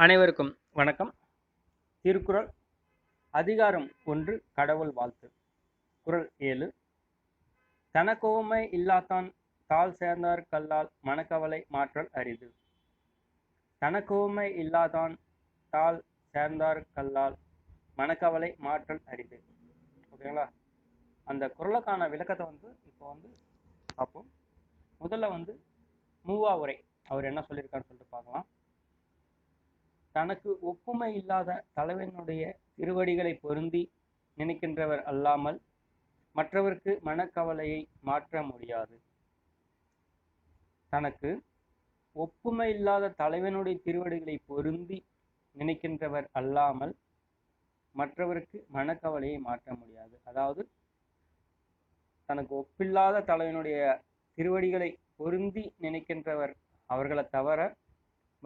அனைவருக்கும் வணக்கம். திருக்குறள் அதிகாரம் 1 கடவுள் வாழ்த்து. குறள் 7. தனக்கோமை இல்லாதான் தாழ் சேர்ந்தார் கல்லால் மனக்கவலை மாற்றல் அரிது. தனக்கோமை இல்லாதான் தாழ் சேர்ந்தார் கல்லால் மனக்கவலை மாற்றல் அரிது. ஓகேங்களா? அந்த குறளுக்கான விளக்கத்தை இப்போ பார்ப்போம். முதல்ல மூவா உரை அவர் என்ன சொல்லியிருக்காருன்னு சொல்லிட்டு பார்க்கலாம். தனக்கு ஒப்புமை இல்லாத தலைவனுடைய திருவடிகளை பொருந்தி நினைக்கின்றவர் அல்லாமல் மற்றவருக்கு மனக்கவலையை மாற்ற முடியாது. தனக்கு ஒப்புமை இல்லாத தலைவனுடைய திருவடிகளை பொருந்தி நினைக்கின்றவர் அல்லாமல் மற்றவருக்கு மனக்கவலையை மாற்ற முடியாது. அதாவது தனக்கு ஒப்பில்லாத தலைவனுடைய திருவடிகளை பொருந்தி நினைக்கின்றவர் அவர்களை தவிர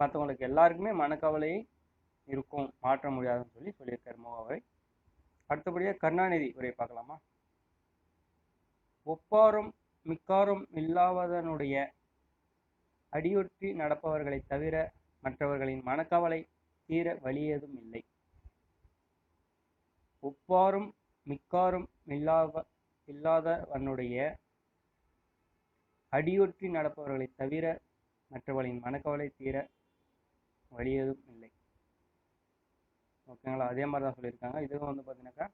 மற்றவங்களுக்கு எல்லாருக்குமே மனக்கவலையை இருக்கும், மாற்ற முடியாதுன்னு சொல்லியிருக்காரு மூவாவை. அடுத்தபடியாக கருணாநிதி உரை பார்க்கலாமா? ஒப்பாரும் மிக்காரும் இல்லாதவனுடைய அடியொற்றி நடப்பவர்களை தவிர மற்றவர்களின் மனக்கவலை தீர வழியேதும் இல்லை. ஒப்பாரும் மிக்காரும் இல்லாதவனுடைய அடியொற்றி நடப்பவர்களை தவிர மற்றவர்களின் மனக்கவலை தீர வழியதும் இல்லை. ஓகேங்களா? அதே மாதிரி தான் சொல்லியிருக்காங்க. இதுவும் பார்த்தீங்கன்னாக்கா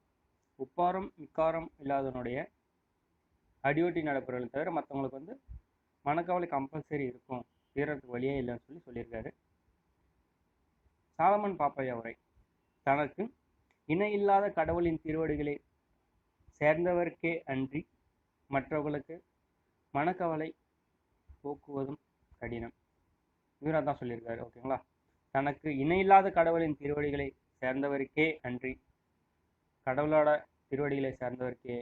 உப்பாரும் மிக்காரும் இல்லாதவனுடைய அடியோட்டி நடப்பவர்களை தவிர மற்றவங்களுக்கு மனக்கவலை கம்பல்சரி இருக்கும், தீரத்துக்கு வழியே இல்லைன்னு சொல்லியிருக்காரு. சாலமன் பாப்பையா உரை. தனக்கு இணை இல்லாத கடவுளின் திருவடிகளை சேர்ந்தவர்க்கே அன்றி மற்றவர்களுக்கு மனக்கவலை போக்குவதும் கடினம். இவராக தான் சொல்லியிருக்காரு. ஓகேங்களா? தனக்கு இணையில்லாத கடவுளின் திருவடிகளை சேர்ந்தவருக்கே அன்றி கடவுளோட திருவடிகளை சேர்ந்தவருக்கே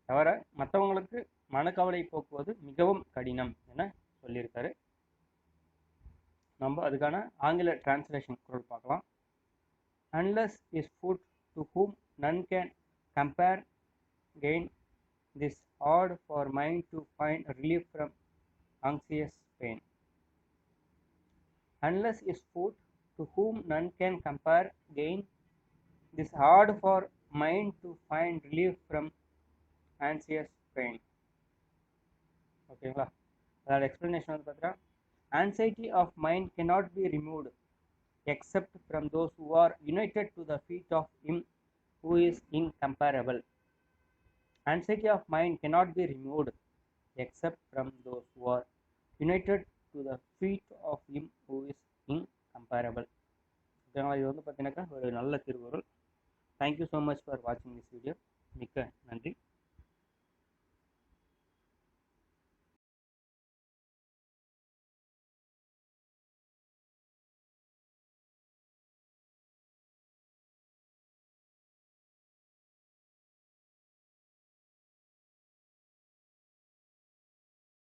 தவிர மற்றவங்களுக்கு மனக்கவலை போக்குவது மிகவும் கடினம் என சொல்லியிருக்காரு. நம்ம அதுக்கான ஆங்கில டிரான்ஸ்லேஷன் குரல் பார்க்கலாம். Unless is food to whom none can compare gain this hard for mind to find relief from anxious pain. Unless is food to whom none can compare gain this hard for mind to find relief from anxious pain. ஓகேங்களா? அதோட explanation பார்த்தீங்கன்னா, anxiety of mind cannot be removed except from those who are united to the feet of him who is incomparable. Anxiety of mind cannot be removed except from those who are united to the feet of him who is incomparable. ஓகேங்களா? இது பார்த்தீங்கன்னாக்கா ஒரு நல்ல Thirukkural. Thank you so much for வாட்சிங் this video. மிக்க நன்றி.